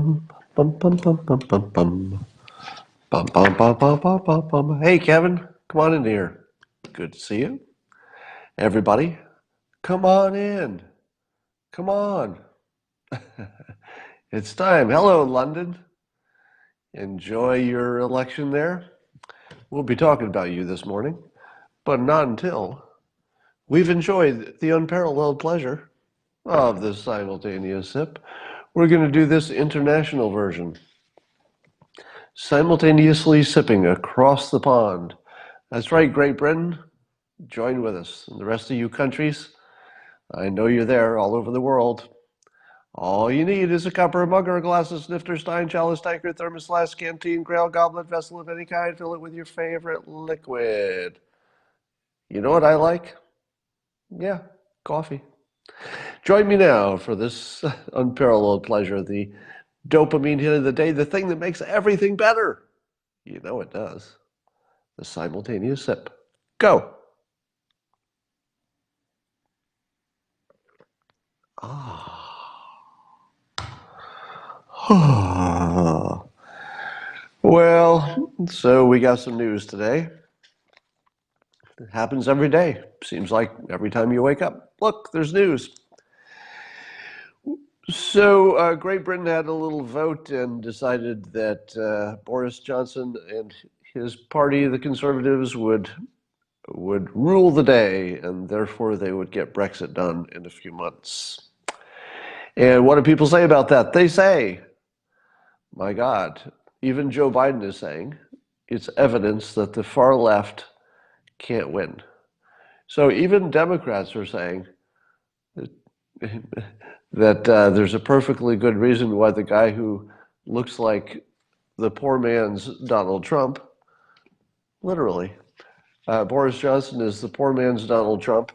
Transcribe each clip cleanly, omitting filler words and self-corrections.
Bum, bum, bum, bum, bum, bum. Bum, bum, bum, bum, bum, bum, bum. Hey, Kevin, come on in here. Good to see you. Everybody, come on in. Come on. It's time. Hello, London. Enjoy your election there. We'll be talking about you this morning, but not until we've enjoyed the unparalleled pleasure of this simultaneous sip. We're going to do this international version, simultaneously sipping across the pond. That's right, Great Britain, join with us. And the rest of you countries, I know you're there all over the world. All you need is a cup or a mug or a glass of snifter, stein, chalice, tankard, thermos, flask, canteen, grail, goblet, vessel of any kind. Fill it with your favorite liquid. You know what I like? Yeah, coffee. Join me now for this unparalleled pleasure, the dopamine hit of the day, the thing that makes everything better. You know it does. The simultaneous sip. Go. Well, so we got some news today. It happens every day. Seems like every time you wake up, look, there's news. So Great Britain had a little vote and decided that Boris Johnson and his party, the Conservatives, would rule the day, and therefore they would get Brexit done in a few months. And what do people say about that? They say, my God, even Joe Biden is saying it's evidence that the far left can't win. So even Democrats are saying that there's a perfectly good reason why the guy who looks like the poor man's Donald Trump, literally, Boris Johnson is the poor man's Donald Trump,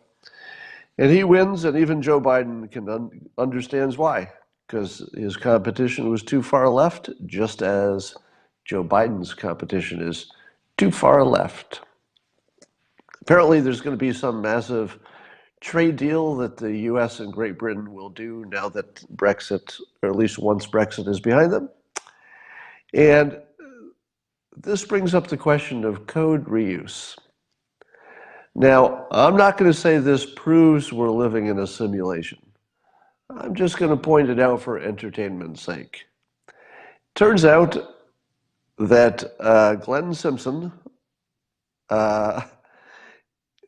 and he wins, and even Joe Biden understands why, because his competition was too far left, just as Joe Biden's competition is too far left. Apparently, there's going to be some massive trade deal that the US and Great Britain will do now that Brexit, or at least once Brexit is behind them. And this brings up the question of code reuse. Now, I'm not going to say this proves we're living in a simulation. I'm just going to point it out for entertainment's sake. Turns out that Glenn Simpson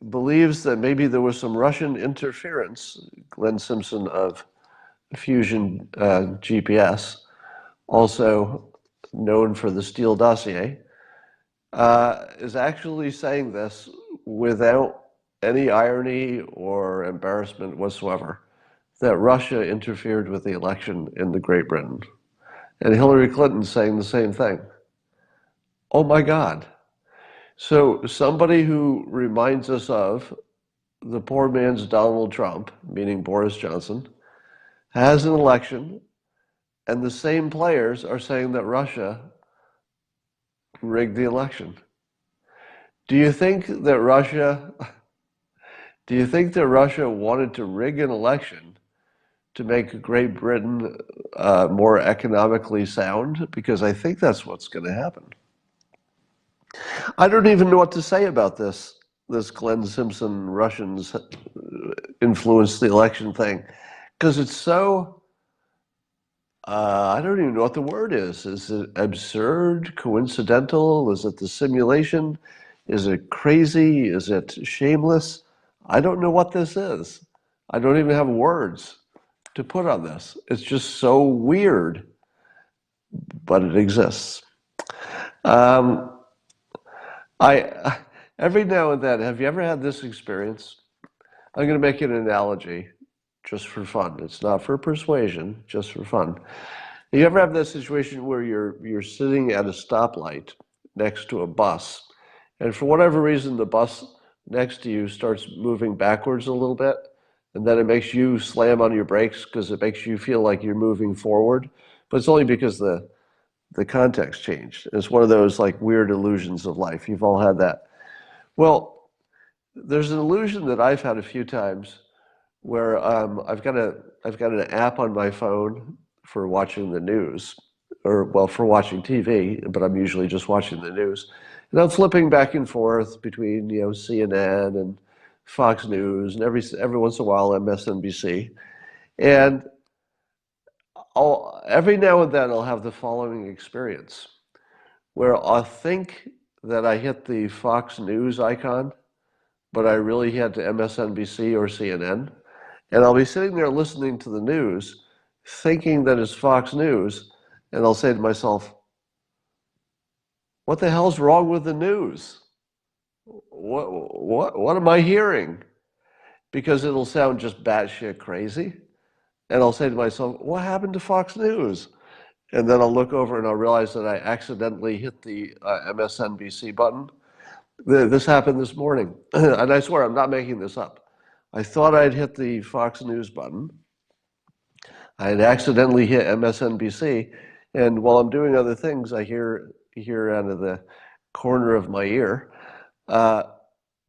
believes that maybe there was some Russian interference. Glenn Simpson of Fusion GPS, also known for the Steele dossier, is actually saying this without any irony or embarrassment whatsoever, that Russia interfered with the election in the Great Britain. And Hillary Clinton's saying the same thing. Oh my God. So somebody who reminds us of the poor man's Donald Trump, meaning Boris Johnson, has an election, and the same players are saying that Russia rigged the election. Do you think that Russia wanted to rig an election to make Great Britain more economically sound? Because I think that's what's going to happen. I don't even know what to say about this Glenn Simpson Russians influenced the election thing, because it's so, I don't even know what the word is. Is it absurd, coincidental? Is it the simulation? Is it crazy? Is it shameless? I don't know what this is. I don't even have words to put on this. It's just so weird, but it exists. I every now and then, have you ever had this experience? I'm going to make an analogy just for fun. It's not for persuasion, just for fun. You ever have that situation where you're sitting at a stoplight next to a bus, and for whatever reason the bus next to you starts moving backwards a little bit, and then it makes you slam on your brakes because it makes you feel like you're moving forward, but it's only because the context changed. It's one of those like weird illusions of life. You've all had that. Well, there's an illusion that I've had a few times where I've got an app on my phone for watching the news, or well, for watching TV, but I'm usually just watching the news. And I'm flipping back and forth between, CNN and Fox News, and every once in a while MSNBC. And every now and then I'll have the following experience where I'll think that I hit the Fox News icon, but I really hit MSNBC or CNN. And I'll be sitting there listening to the news, thinking that it's Fox News, and I'll say to myself, what the hell's wrong with the news? What am I hearing? Because it'll sound just batshit crazy. And I'll say to myself, what happened to Fox News? And then I'll look over and I'll realize that I accidentally hit the MSNBC button. This happened this morning. And I swear, I'm not making this up. I thought I'd hit the Fox News button. I had accidentally hit MSNBC. And while I'm doing other things, I hear out of the corner of my ear, I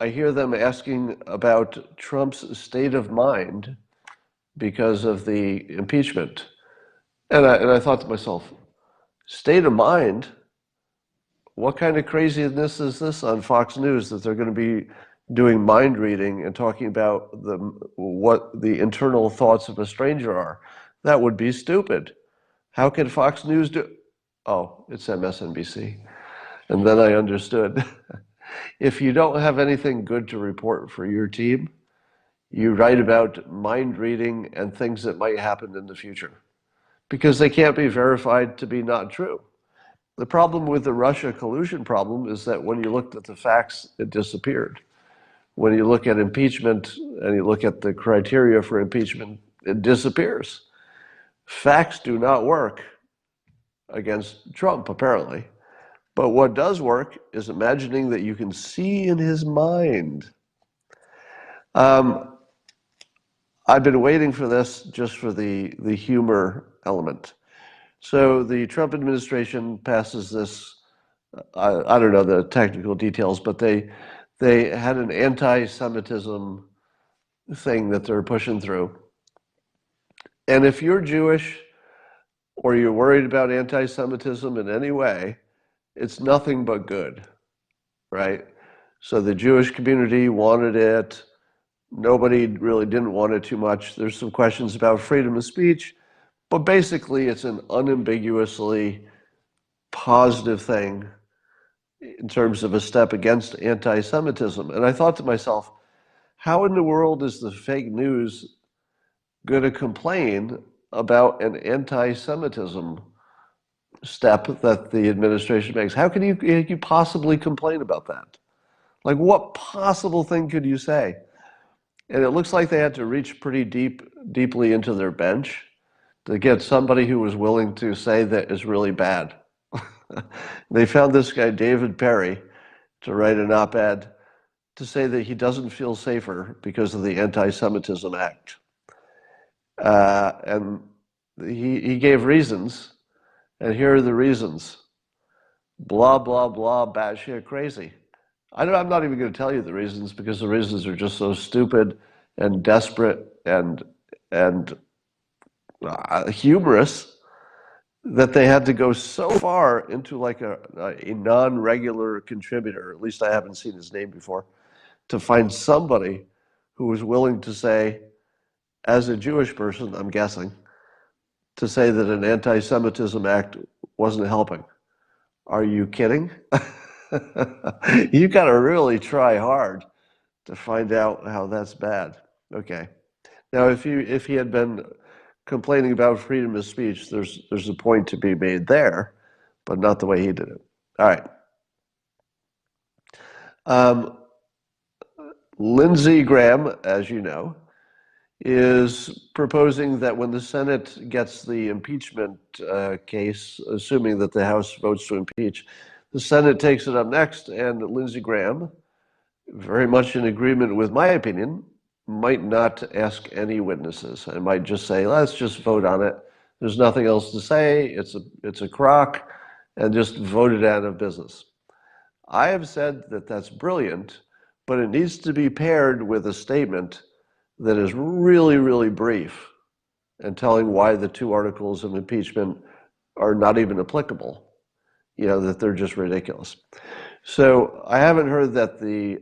hear them asking about Trump's state of mind because of the impeachment. And I thought to myself, state of mind? What kind of craziness is this on Fox News that they're going to be doing mind reading and talking about what the internal thoughts of a stranger are? That would be stupid. How can Fox News do? Oh, it's MSNBC. And then I understood. If you don't have anything good to report for your team, you write about mind reading and things that might happen in the future because they can't be verified to be not true. The problem with the Russia collusion problem is that when you looked at the facts, it disappeared. When you look at impeachment and you look at the criteria for impeachment, it disappears. Facts do not work against Trump, apparently. But what does work is imagining that you can see in his mind. I've been waiting for this just for the humor element. So the Trump administration passes this, I don't know the technical details, but they had an anti-Semitism thing that they're pushing through. And if you're Jewish or you're worried about anti-Semitism in any way, it's nothing but good, right? So the Jewish community wanted it. Nobody really didn't want it too much. There's some questions about freedom of speech, but basically it's an unambiguously positive thing in terms of a step against anti-Semitism. And I thought to myself, how in the world is the fake news going to complain about an anti-Semitism step that the administration makes? How can you possibly complain about that? Like, what possible thing could you say? And it looks like they had to reach pretty deeply into their bench to get somebody who was willing to say that is really bad. They found this guy, David Perry, to write an op-ed to say that he doesn't feel safer because of the Anti-Semitism Act. And he gave reasons, and here are the reasons. Blah, blah, blah, batshit crazy. I'm not even going to tell you the reasons because the reasons are just so stupid and desperate and humorous that they had to go so far into like a non-regular contributor, at least I haven't seen his name before, to find somebody who was willing to say, as a Jewish person, I'm guessing, to say that an anti-Semitism act wasn't helping. Are you kidding? You got to really try hard to find out how that's bad. Okay. Now, if he had been complaining about freedom of speech, there's a point to be made there, but not the way he did it. All right. Lindsey Graham, as you know, is proposing that when the Senate gets the impeachment case, assuming that the House votes to impeach, the Senate takes it up next, and Lindsey Graham, very much in agreement with my opinion, might not ask any witnesses. I might just say, let's just vote on it. There's nothing else to say. It's a crock, and just vote it out of business. I have said that that's brilliant, but it needs to be paired with a statement that is really, really brief and telling why the two articles of impeachment are not even applicable, that they're just ridiculous. So I haven't heard that the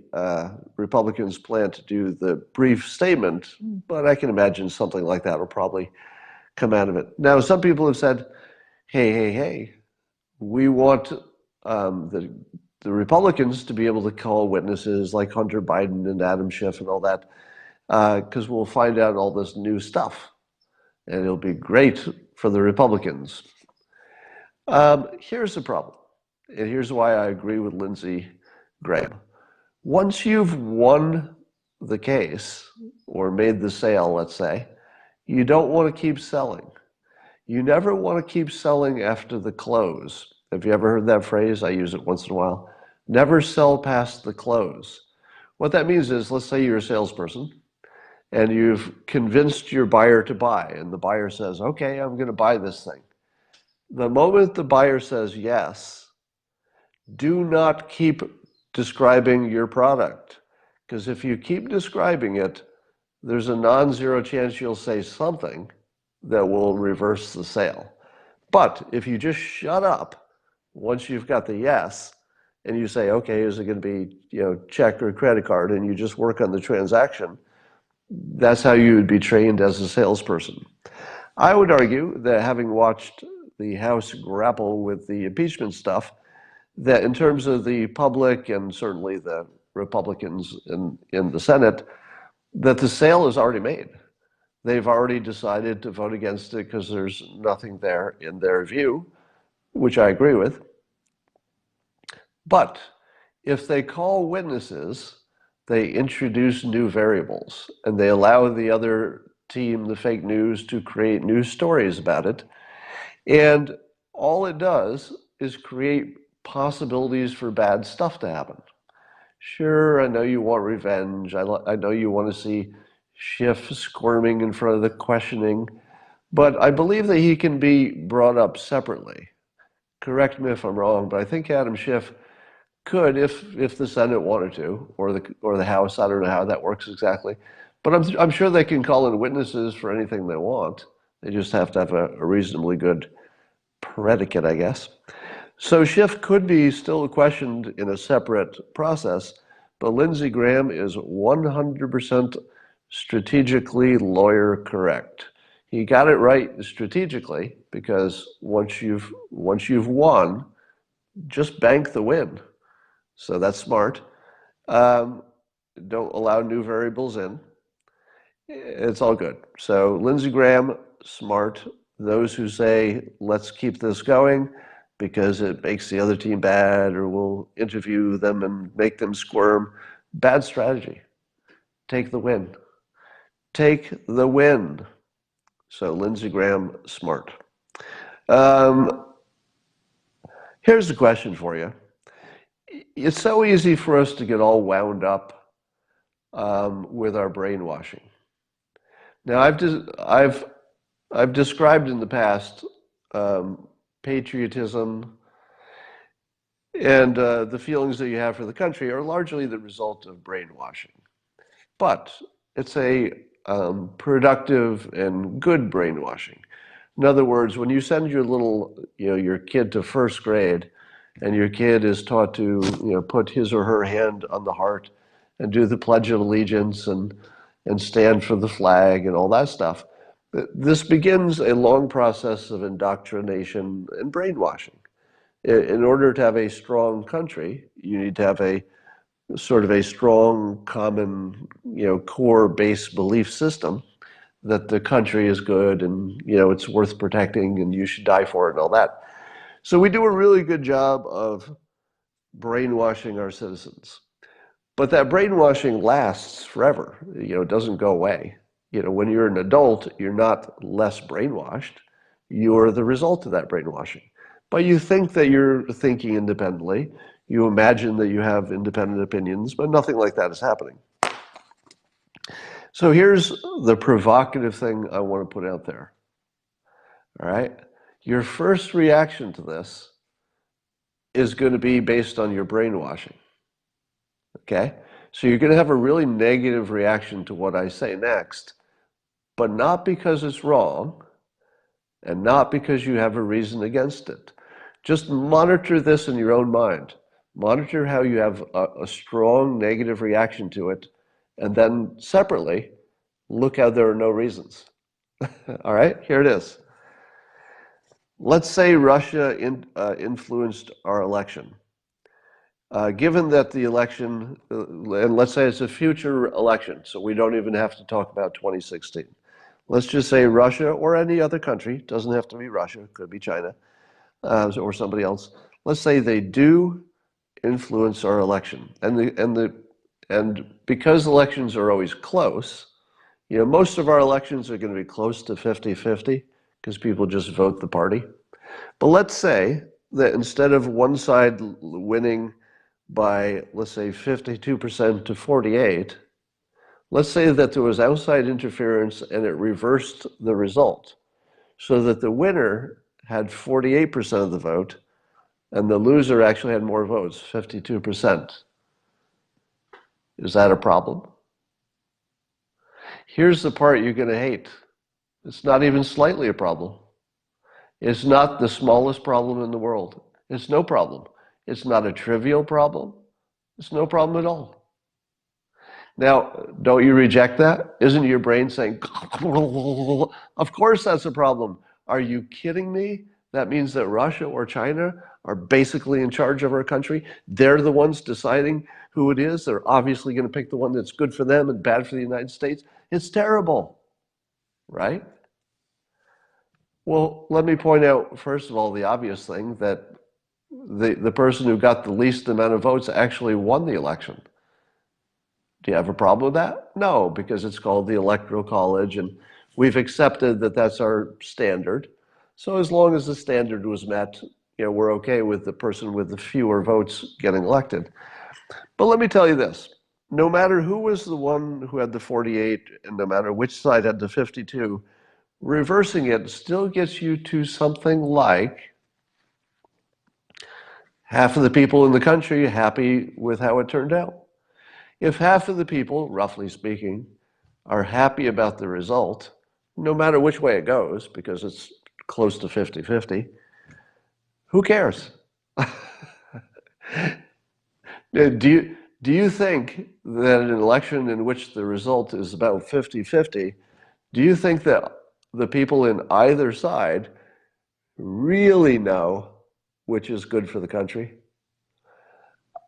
Republicans plan to do the brief statement, but I can imagine something like that will probably come out of it. Now, some people have said, hey, we want the Republicans to be able to call witnesses like Hunter Biden and Adam Schiff and all that, because we'll find out all this new stuff, and it'll be great for the Republicans. Here's the problem, and here's why I agree with Lindsey Graham. Once you've won the case or made the sale, let's say, you don't want to keep selling. You never want to keep selling after the close. Have you ever heard that phrase? I use it once in a while. Never sell past the close. What that means is, let's say you're a salesperson and you've convinced your buyer to buy, and the buyer says, okay, I'm going to buy this thing. The moment the buyer says yes, do not keep describing your product, because if you keep describing it, there's a non-zero chance you'll say something that will reverse the sale. But if you just shut up once you've got the yes, and you say, okay, is it going to be check or credit card, and you just work on the transaction, that's how you would be trained as a salesperson. I would argue that, having watched the House grapple with the impeachment stuff, that in terms of the public and certainly the Republicans in the Senate, that the sale is already made. They've already decided to vote against it because there's nothing there in their view, which I agree with. But if they call witnesses, they introduce new variables, and they allow the other team, the fake news, to create new stories about it. And all it does is create possibilities for bad stuff to happen. Sure, I know you want revenge. I know you want to see Schiff squirming in front of the questioning, but I believe that he can be brought up separately. Correct me if I'm wrong, but I think Adam Schiff could, if the Senate wanted to, or the House. I don't know how that works exactly, but I'm sure they can call in witnesses for anything they want. They just have to have a reasonably good predicate, I guess. So Schiff could be still questioned in a separate process, but Lindsey Graham is 100% strategically lawyer correct. He got it right strategically, because once you've won, just bank the win. So that's smart. Don't allow new variables in. It's all good. So Lindsey Graham, smart. Those who say, let's keep this going because it makes the other team bad, or we'll interview them and make them squirm, bad strategy. Take the win. Take the win. So Lindsey Graham, smart. Here's the question for you. It's so easy for us to get all wound up with our brainwashing. Now, I've described in the past patriotism and the feelings that you have for the country are largely the result of brainwashing. But it's a productive and good brainwashing. In other words, when you send your kid to first grade, and your kid is taught to put his or her hand on the heart and do the Pledge of Allegiance and stand for the flag and all that stuff, this begins a long process of indoctrination and brainwashing. In order to have a strong country, you need to have a sort of a strong, common, core base belief system that the country is good and it's worth protecting and you should die for it and all that. So we do a really good job of brainwashing our citizens. But that brainwashing lasts forever. It doesn't go away. When you're an adult, you're not less brainwashed. You're the result of that brainwashing. But you think that you're thinking independently. You imagine that you have independent opinions, but nothing like that is happening. So here's the provocative thing I want to put out there. All right? Your first reaction to this is going to be based on your brainwashing. Okay? So you're going to have a really negative reaction to what I say next, but not because it's wrong, and not because you have a reason against it. Just monitor this in your own mind. Monitor how you have a strong negative reaction to it, and then separately, look how there are no reasons. All right, here it is. Let's say Russia influenced our election. Given that the election, and let's say it's a future election, so we don't even have to talk about 2016. Let's just say Russia or any other country, doesn't have to be Russia, could be China, or somebody else. Let's say they do influence our election. And because elections are always close, most of our elections are going to be close to 50-50 because people just vote the party. But let's say that instead of one side winning by, let's say, 52% to 48, let's say that there was outside interference and it reversed the result, so that the winner had 48% of the vote and the loser actually had more votes, 52%. Is that a problem? Here's the part you're going to hate. It's not even slightly a problem. It's not the smallest problem in the world. It's no problem. It's not a trivial problem. It's no problem at all. Now, don't you reject that? Isn't your brain saying, of course that's a problem. Are you kidding me? That means that Russia or China are basically in charge of our country. They're the ones deciding who it is. They're obviously going to pick the one that's good for them and bad for the United States. It's terrible, right? Well, let me point out, first of all, the obvious thing, that the person who got the least amount of votes actually won the election. Do you have a problem with that? No, because it's called the Electoral College, and we've accepted that that's our standard. So as long as the standard was met, we're okay with the person with the fewer votes getting elected. But let me tell you this. No matter who was the one who had the 48, and no matter which side had the 52, reversing it still gets you to something like half of the people in the country happy with how it turned out. If half of the people, roughly speaking, are happy about the result, no matter which way it goes, because it's close to 50-50, who cares? Do you think that in an election in which the result is about 50-50, do you think that the people in either side really know which is good for the country?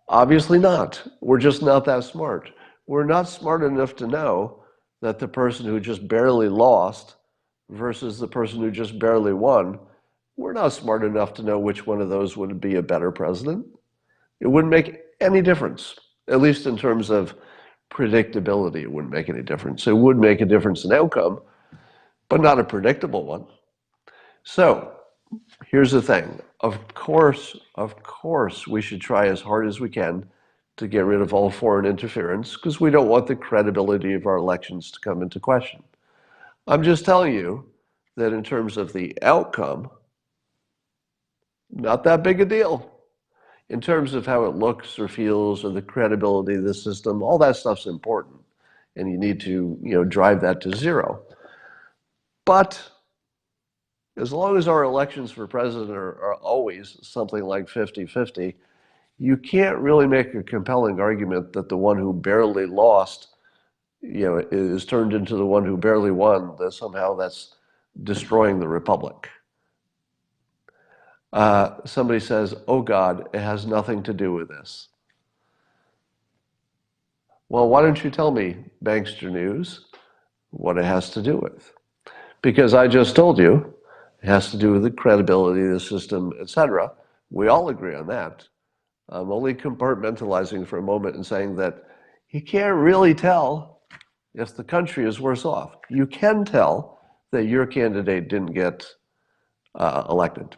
Obviously not. We're just not that smart. We're not smart enough to know that the person who just barely lost versus the person who just barely won, we're not smart enough to know which one of those would be a better president. It wouldn't make any difference, at least in terms of predictability. It wouldn't make any difference. It would make a difference in outcome, but not a predictable one. So here's the thing. Of course, we should try as hard as we can to get rid of all foreign interference, because we don't want the credibility of our elections to come into question. I'm just telling you that in terms of the outcome, not that big a deal. In terms of how it looks or feels or the credibility of the system, all that stuff's important, and you need to drive that to zero. But as long as our elections for president are always something like 50-50, you can't really make a compelling argument that the one who barely lost, is turned into the one who barely won, that somehow that's destroying the republic. Somebody says, oh God, it has nothing to do with this. Well, why don't you tell me, Bankster News, what it has to do with? Because I just told you, it has to do with the credibility of the system, etc. We all agree on that. I'm only compartmentalizing for a moment and saying that you can't really tell if the country is worse off. You can tell that your candidate didn't get elected.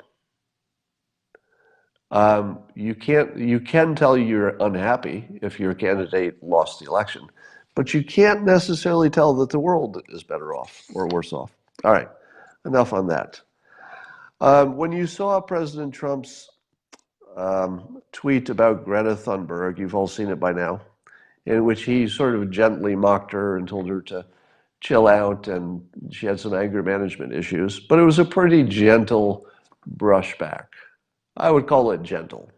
You can tell you're unhappy if your candidate lost the election, but you can't necessarily tell that the world is better off or worse off. All right, enough on that. When you saw President Trump's tweet about Greta Thunberg, you've all seen it by now, in which he sort of gently mocked her and told her to chill out, and she had some anger management issues, but it was a pretty gentle brushback. I would call it gentle.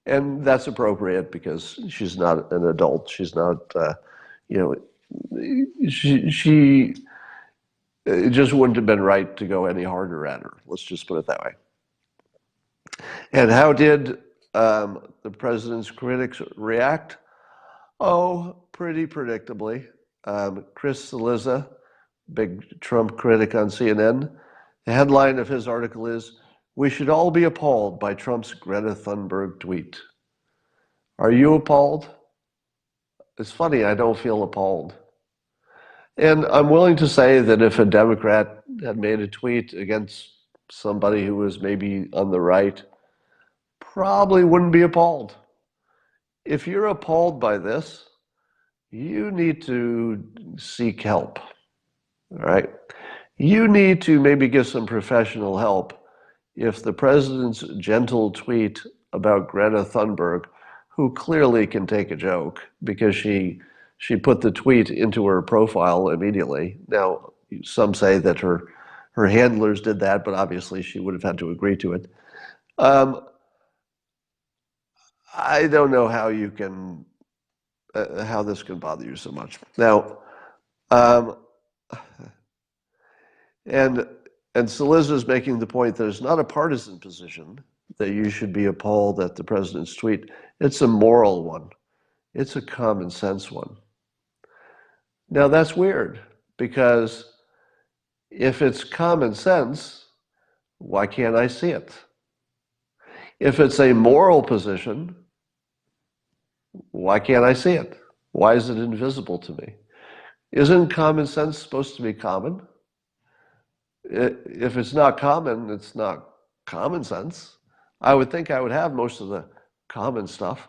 And that's appropriate because she's not an adult. She's not, you know, she it just wouldn't have been right to go any harder at her. Let's just put it that way. And how did the president's critics react? Oh, pretty predictably. Chris Cillizza, big Trump critic on CNN, the headline of his article is, "We should all be appalled by Trump's Greta Thunberg tweet." Are you appalled? It's funny, I don't feel appalled. And I'm willing to say that if a Democrat had made a tweet against somebody who was maybe on the right, probably wouldn't be appalled. If you're appalled by this, you need to seek help. All right? You need to maybe get some professional help if the president's gentle tweet about Greta Thunberg, who clearly can take a joke because she put the tweet into her profile immediately. Now, some say that her handlers did that, but obviously she would have had to agree to it. I don't know how you can, how this can bother you so much. Now, and Cillizza is making the point that it's not a partisan position that you should be appalled at the president's tweet. It's a moral one. It's a common sense one. Now that's weird because if it's common sense, why can't I see it? If it's a moral position, why can't I see it? Why is it invisible to me? Isn't common sense supposed to be common? If it's not common, it's not common sense. I would think I would have most of the common stuff.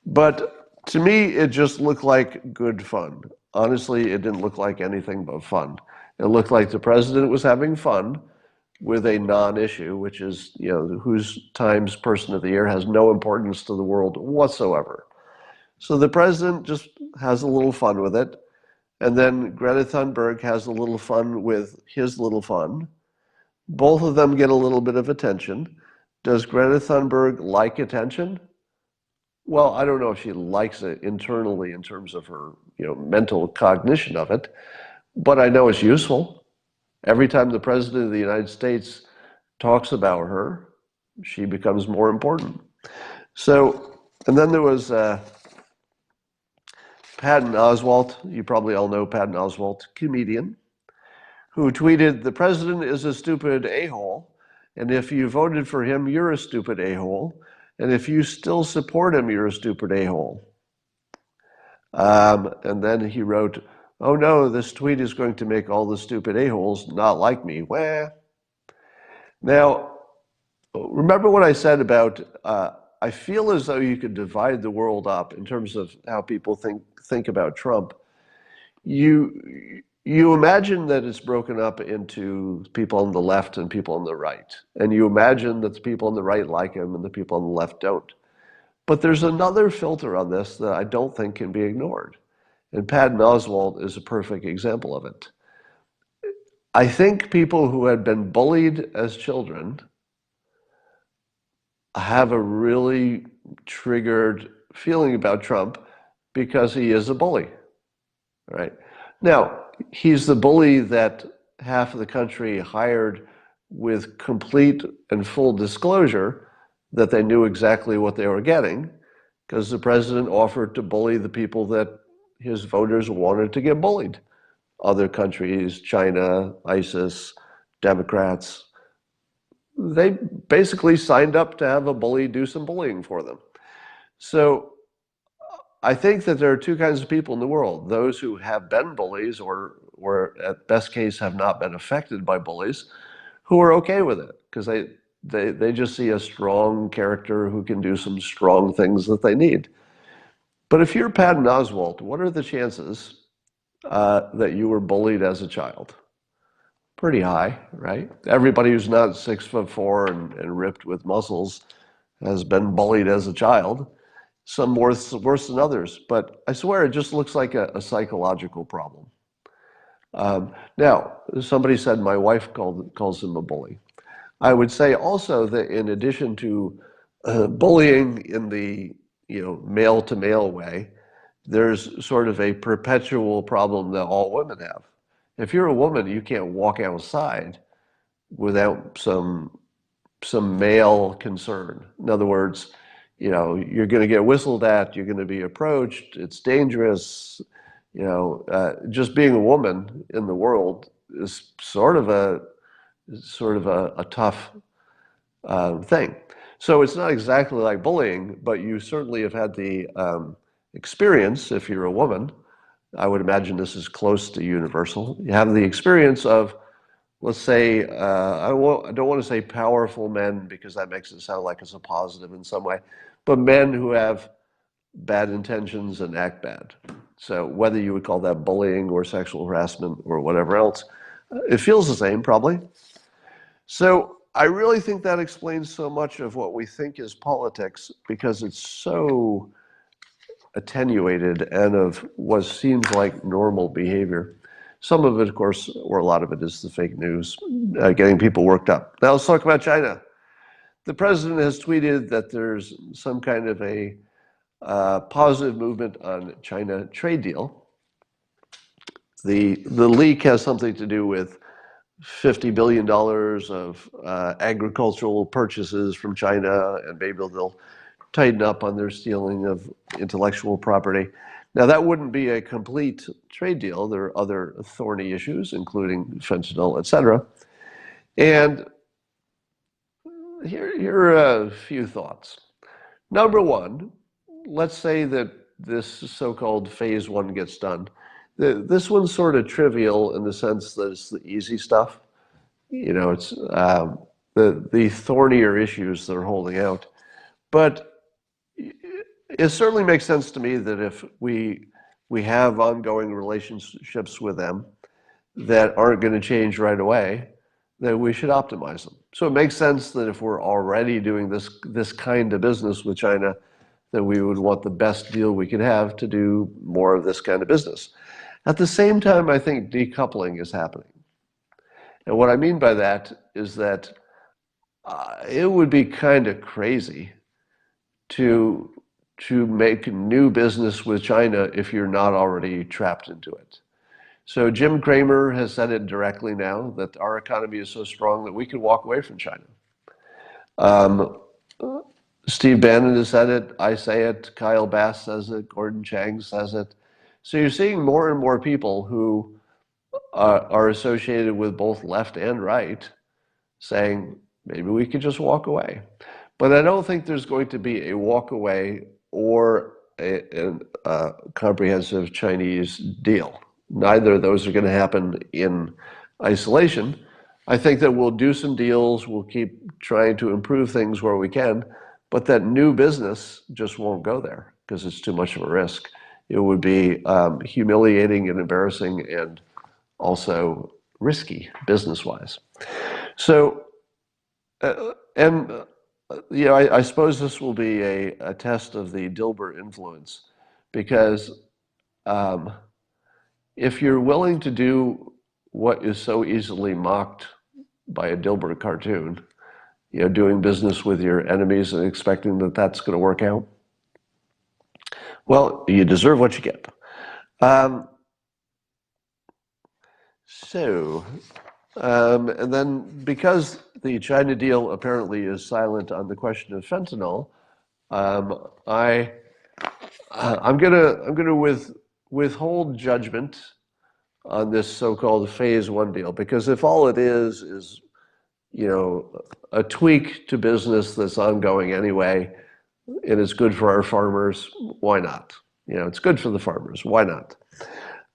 But to me, it just looked like good fun. Honestly, it didn't look like anything but fun. It looked like the president was having fun with a non-issue, which is, you know, whose Times Person of the Year has no importance to the world whatsoever. So the president just has a little fun with it. And then Greta Thunberg has a little fun with his little fun. Both of them get a little bit of attention. Does Greta Thunberg like attention? Well, I don't know if she likes it internally in terms of her, you know, mental cognition of it, but I know it's useful. Every time the president of the United States talks about her, she becomes more important. So, and then there was Patton Oswalt. You probably all know Patton Oswalt, comedian, who tweeted, "The president is a stupid a-hole, and if you voted for him, you're a stupid a-hole, and if you still support him, you're a stupid a-hole." And then he wrote, "Oh no, this tweet is going to make all the stupid a-holes not like me." Wah. Now, remember what I said about, I feel as though you could divide the world up in terms of how people think about Trump. You imagine that it's broken up into people on the left and people on the right. And you imagine that the people on the right like him and the people on the left don't. But there's another filter on this that I don't think can be ignored. And Patton Oswalt is a perfect example of it. I think people who had been bullied as children have a really triggered feeling about Trump because he is a bully, right? Now, he's the bully that half of the country hired with complete and full disclosure that they knew exactly what they were getting, because the president offered to bully the people that his voters wanted to get bullied. Other countries, China, ISIS, Democrats, they basically signed up to have a bully do some bullying for them. So I think that there are two kinds of people in the world: those who have been bullies or at best case have not been affected by bullies, who are okay with it because they just see a strong character who can do some strong things that they need. But if you're Patton Oswalt, what are the chances that you were bullied as a child? Pretty high, right? Everybody who's not 6'4" and ripped with muscles has been bullied as a child. Some worse than others, but I swear it just looks like a psychological problem. Now, somebody said my wife calls him a bully. I would say also that in addition to bullying in the male to male way, there's sort of a perpetual problem that all women have. If you're a woman, you can't walk outside without some male concern. In other words, you're going to get whistled at, you're going to be approached, it's dangerous. Just being a woman in the world is sort of a tough thing. So it's not exactly like bullying, but you certainly have had the experience, if you're a woman. I would imagine this is close to universal. You have the experience of, let's say, I don't want to say powerful men because that makes it sound like it's a positive in some way, but men who have bad intentions and act bad. So whether you would call that bullying or sexual harassment or whatever else, it feels the same probably. So I really think that explains so much of what we think is politics, because it's so attenuated and of what seems like normal behavior. Some of it, of course, or a lot of it, is the fake news, getting people worked up. Now let's talk about China. The president has tweeted that there's some kind of a positive movement on China trade deal. The leak has something to do with $50 billion of agricultural purchases from China, and maybe they'll tighten up on their stealing of intellectual property. Now, that wouldn't be a complete trade deal. There are other thorny issues, including fentanyl, et cetera. And here are a few thoughts. Number one, let's say that this so-called phase one gets done. This one's sort of trivial in the sense that it's the easy stuff. It's the thornier issues that are holding out. But it certainly makes sense to me that if we have ongoing relationships with them that aren't going to change right away, that we should optimize them. So it makes sense that if we're already doing this kind of business with China, that we would want the best deal we could have to do more of this kind of business. At the same time, I think decoupling is happening. And what I mean by that is that it would be kind of crazy to make new business with China if you're not already trapped into it. So Jim Cramer has said it directly now, that our economy is so strong that we could walk away from China. Steve Bannon has said it, I say it, Kyle Bass says it, Gordon Chang says it. So you're seeing more and more people who are associated with both left and right saying, maybe we could just walk away. But I don't think there's going to be a walk away or a comprehensive Chinese deal. Neither of those are going to happen in isolation. I think that we'll do some deals, we'll keep trying to improve things where we can, but that new business just won't go there because it's too much of a risk. It would be humiliating and embarrassing and also risky business-wise. So, I suppose this will be a test of the Dilbert influence, because if you're willing to do what is so easily mocked by a Dilbert cartoon, doing business with your enemies and expecting that that's going to work out, well, you deserve what you get. And then because the China deal apparently is silent on the question of fentanyl, I'm gonna withhold judgment on this so-called phase one deal, because if all it is a tweak to business that's ongoing anyway, and it's good for our farmers, why not? It's good for the farmers, why not?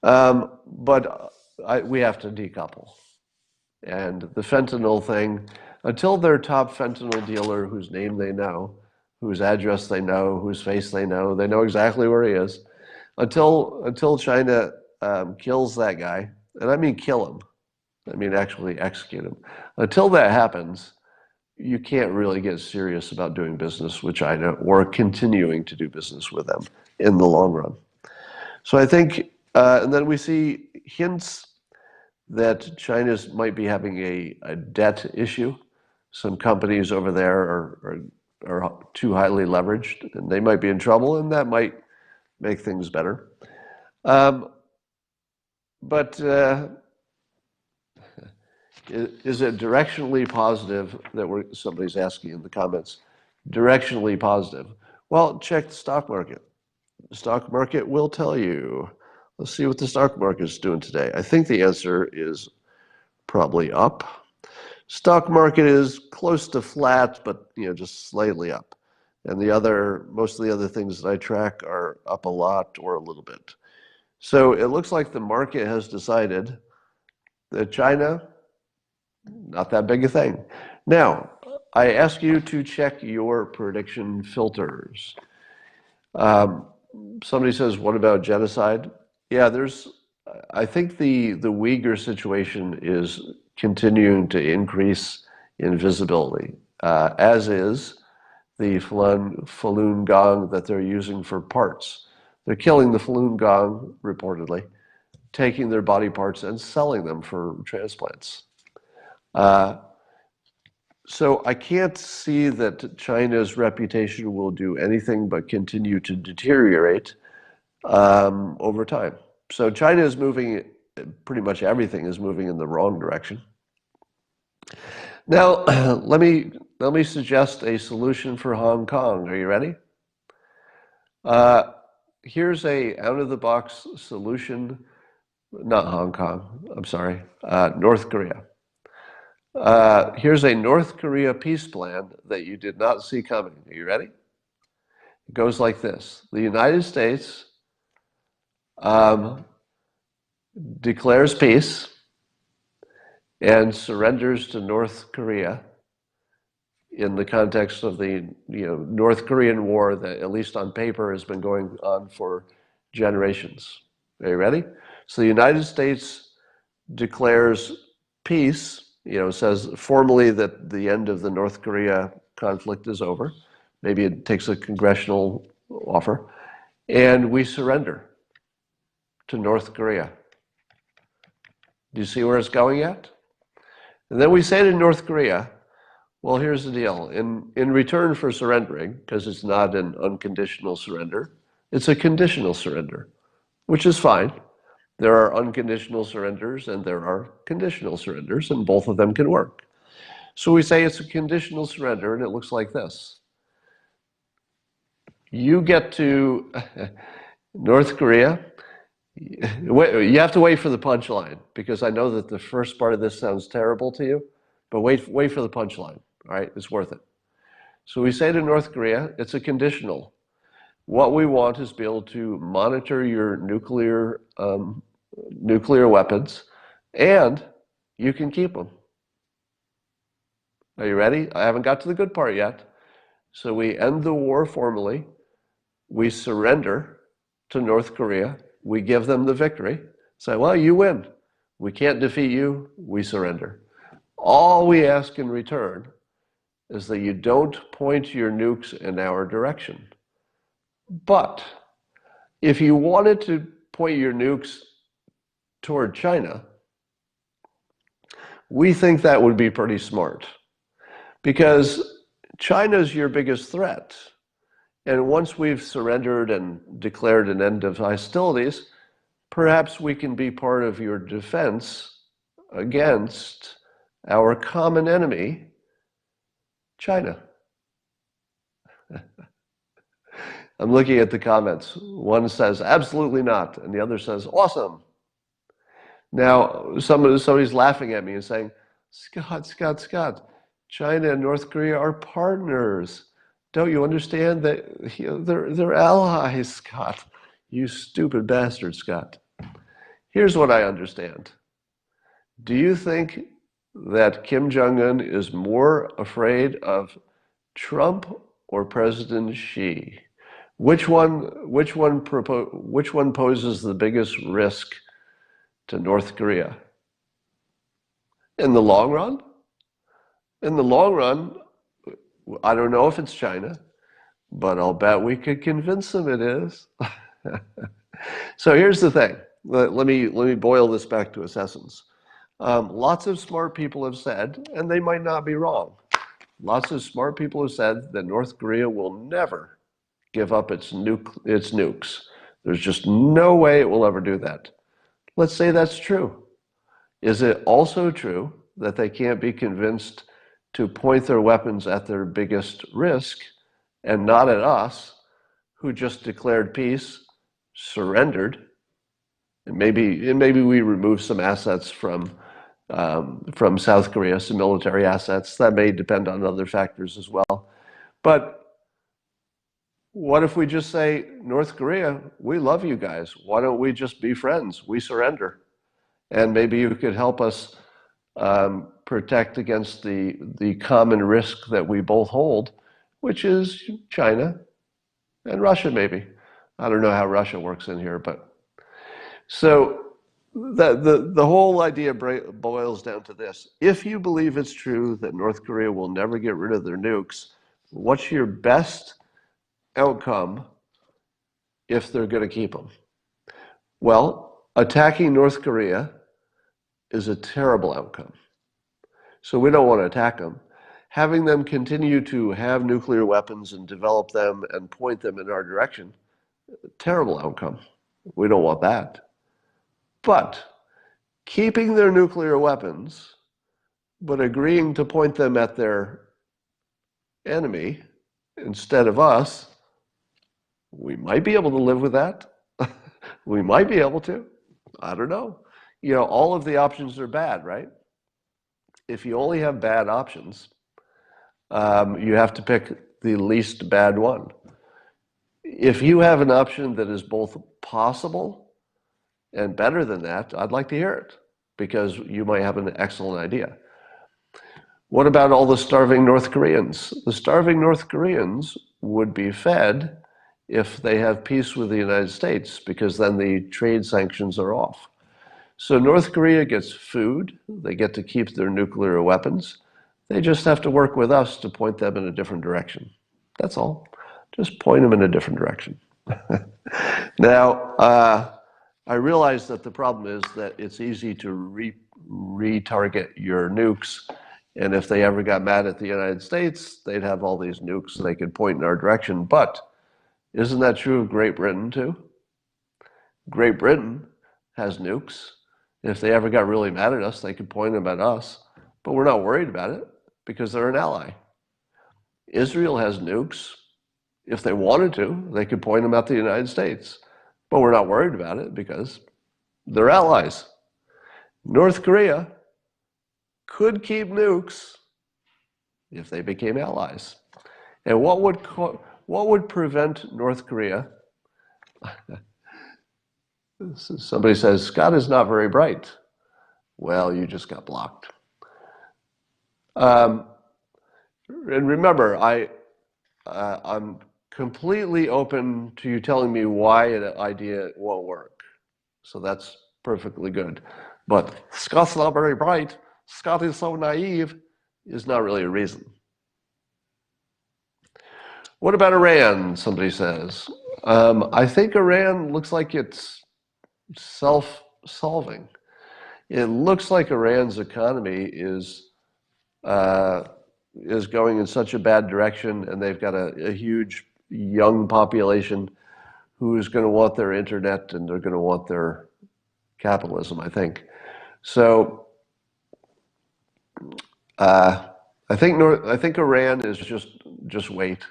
But we have to decouple. And the fentanyl thing, until their top fentanyl dealer, whose name they know, whose address they know, whose face they know exactly where he is, until China kills that guy, and I mean kill him, I mean actually execute him. Until that happens, you can't really get serious about doing business with China or continuing to do business with them in the long run. So I think, and then we see hints that China might be having a debt issue. Some companies over there are too highly leveraged, and they might be in trouble, and that might make things better. But is it directionally positive that somebody's asking in the comments? Directionally positive. Well, check the stock market. The stock market will tell you. Let's see what the stock market is doing today. I think the answer is probably up. Stock market is close to flat, but just slightly up. And most of the other things that I track are up a lot or a little bit. So it looks like the market has decided that China, not that big a thing. Now, I ask you to check your prediction filters. Somebody says, what about genocide? Yeah, I think the Uyghur situation is continuing to increase in visibility, as is the Falun Gong that they're using for parts. They're killing the Falun Gong, reportedly, taking their body parts and selling them for transplants. So I can't see that China's reputation will do anything but continue to deteriorate over time. So China is moving, pretty much everything is moving in the wrong direction. Now, let me suggest a solution for Hong Kong. Are you ready? Here's a out-of-the-box solution. Not Hong Kong, I'm sorry, North Korea. Here's a North Korea peace plan that you did not see coming. Are you ready? It goes like this. The United States declares peace and surrenders to North Korea in the context of the North Korean war that, at least on paper, has been going on for generations. Are you ready? So the United States declares peace, says formally that the end of the North Korea conflict is over. Maybe it takes a congressional offer. And we surrender to North Korea. Do you see where it's going at? And then we say to North Korea, well, here's the deal. In return for surrendering, because it's not an unconditional surrender, it's a conditional surrender, which is fine. There are unconditional surrenders and there are conditional surrenders, and both of them can work. So we say it's a conditional surrender, and it looks like this. You get to North Korea. You have to wait for the punchline, because I know that the first part of this sounds terrible to you, but wait for the punchline. All right, it's worth it. So we say to North Korea, it's a conditional. What we want is to be able to monitor your nuclear weapons, and you can keep them. Are you ready? I haven't got to the good part yet. So we end the war formally. We surrender to North Korea. We give them the victory. Say, well, you win. We can't defeat you. We surrender. All we ask in return is that you don't point your nukes in our direction. But if you wanted to point your nukes toward China, we think that would be pretty smart, because China's your biggest threat. And once we've surrendered and declared an end of hostilities, perhaps we can be part of your defense against our common enemy, China. I'm looking at the comments. One says, absolutely not, and the other says, awesome. Now, somebody's laughing at me and saying, Scott, China and North Korea are partners. Don't you understand that they're allies, Scott? You stupid bastard, Scott. Here's what I understand. Do you think that Kim Jong-un is more afraid of Trump or President Xi? Which one poses the biggest risk to North Korea? In the long run? In the long run, I don't know if it's China, but I'll bet we could convince them it is. So here's the thing. Let me boil this back to its essence. Lots of smart people have said, and they might not be wrong, lots of smart people have said that North Korea will never give up its nukes. There's just no way it will ever do that. Let's say that's true. Is it also true that they can't be convinced to point their weapons at their biggest risk and not at us, who just declared peace, surrendered, and maybe we remove some assets from South Korea, some military assets. That may depend on other factors as well. But what if we just say, North Korea, we love you guys. Why don't we just be friends? We surrender. And maybe you could help us protect against the common risk that we both hold, which is China and Russia, maybe. I don't know how Russia works in here, but so the whole idea boils down to this. If you believe it's true that North Korea will never get rid of their nukes, what's your best outcome if they're going to keep them? Well, attacking North Korea is a terrible outcome. So we don't want to attack them. Having them continue to have nuclear weapons and develop them and point them in our direction, terrible outcome. We don't want that. But keeping their nuclear weapons, but agreeing to point them at their enemy instead of us, we might be able to live with that. We might be able to. I don't know. You know, all of the options are bad, right? If you only have bad options, you have to pick the least bad one. If you have an option that is both possible and better than that, I'd like to hear it, because you might have an excellent idea. What about all the starving North Koreans? The starving North Koreans would be fed if they have peace with the United States, because then the trade sanctions are off. So North Korea gets food, they get to keep their nuclear weapons, they just have to work with us to point them in a different direction. That's all. Just point them in a different direction. Now, I realize that the problem is that it's easy to retarget your nukes, and if they ever got mad at the United States, they'd have all these nukes they could point in our direction. But isn't that true of Great Britain too? Great Britain has nukes. If they ever got really mad at us, they could point them at us, but we're not worried about it because they're an ally. Israel has nukes. If they wanted to, they could point them at the United States, but we're not worried about it because they're allies. North Korea could keep nukes if they became allies. And what would prevent North Korea? Somebody says, Scott is not very bright. Well, you just got blocked. And remember, I'm completely open to you telling me why an idea won't work. So that's perfectly good. But Scott's not very bright, Scott is so naive, is not really a reason. What about Iran, somebody says? I think Iran looks like it's self-solving. It looks like Iran's economy is going in such a bad direction, and they've got a huge young population who is going to want their internet, and they're going to want their capitalism, I think. So I think Iran is just wait.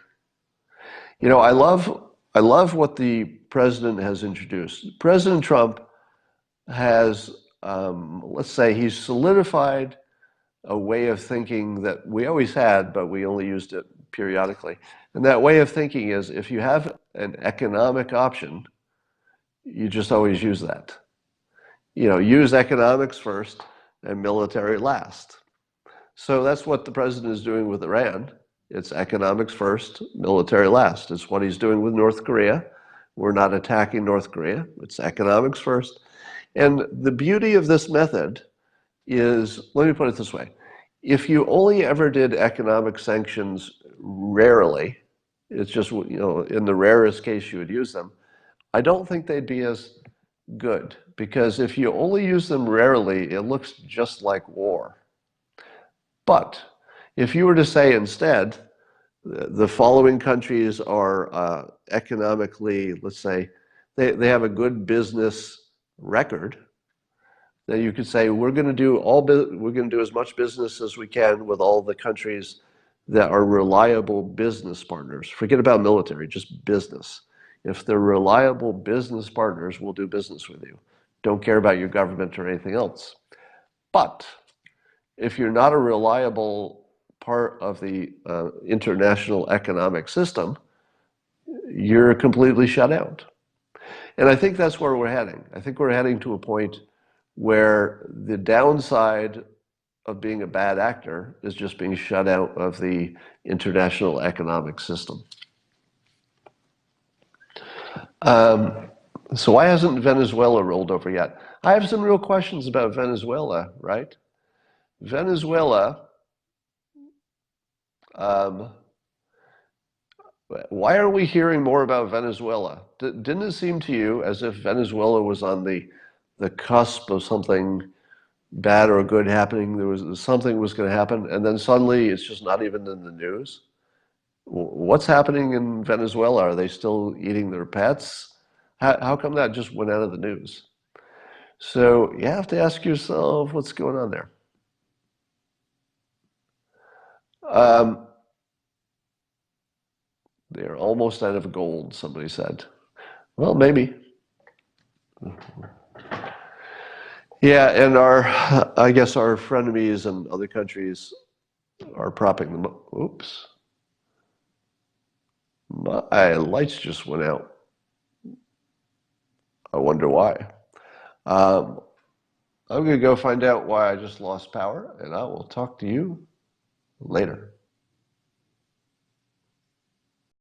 You know, I love what the president has introduced. President Trump has, let's say, he's solidified a way of thinking that we always had, but we only used it periodically. And that way of thinking is, if you have an economic option, you just always use that. You know, use economics first and military last. So that's what the president is doing with Iran. It's economics first, military last. It's what he's doing with North Korea. We're not attacking North Korea. It's economics first. And the beauty of this method is, let me put it this way. If you only ever did economic sanctions rarely, it's just, you know, in the rarest case you would use them, I don't think they'd be as good. because if you only use them rarely, it looks just like war. But if you were to say instead, the following countries are economically, let's say, they have a good business record, then you could say we're going to do as much business as we can with all the countries that are reliable business partners. Forget about military, just business. If they're reliable business partners, we'll do business with you. Don't care about your government or anything else. But if you're not a reliable part of the international economic system, you're completely shut out. And I think that's where we're heading. I think we're heading to a point where the downside of being a bad actor is just being shut out of the international economic system. So why hasn't Venezuela rolled over yet? I have some real questions about Venezuela, right? Venezuela, why are we hearing more about Venezuela? Didn't it seem to you as if Venezuela was on the cusp of something bad or good happening? There was something was going to happen, and then suddenly it's just not even in the news. What's happening in Venezuela? Are they still eating their pets? How come that just went out of the news? So you have to ask yourself what's going on there. They're almost out of gold, somebody said. Well, maybe. Yeah, and I guess our frenemies and other countries are propping them up. Oops. My lights just went out. I wonder why. I'm going to go find out why I just lost power, and I will talk to you later.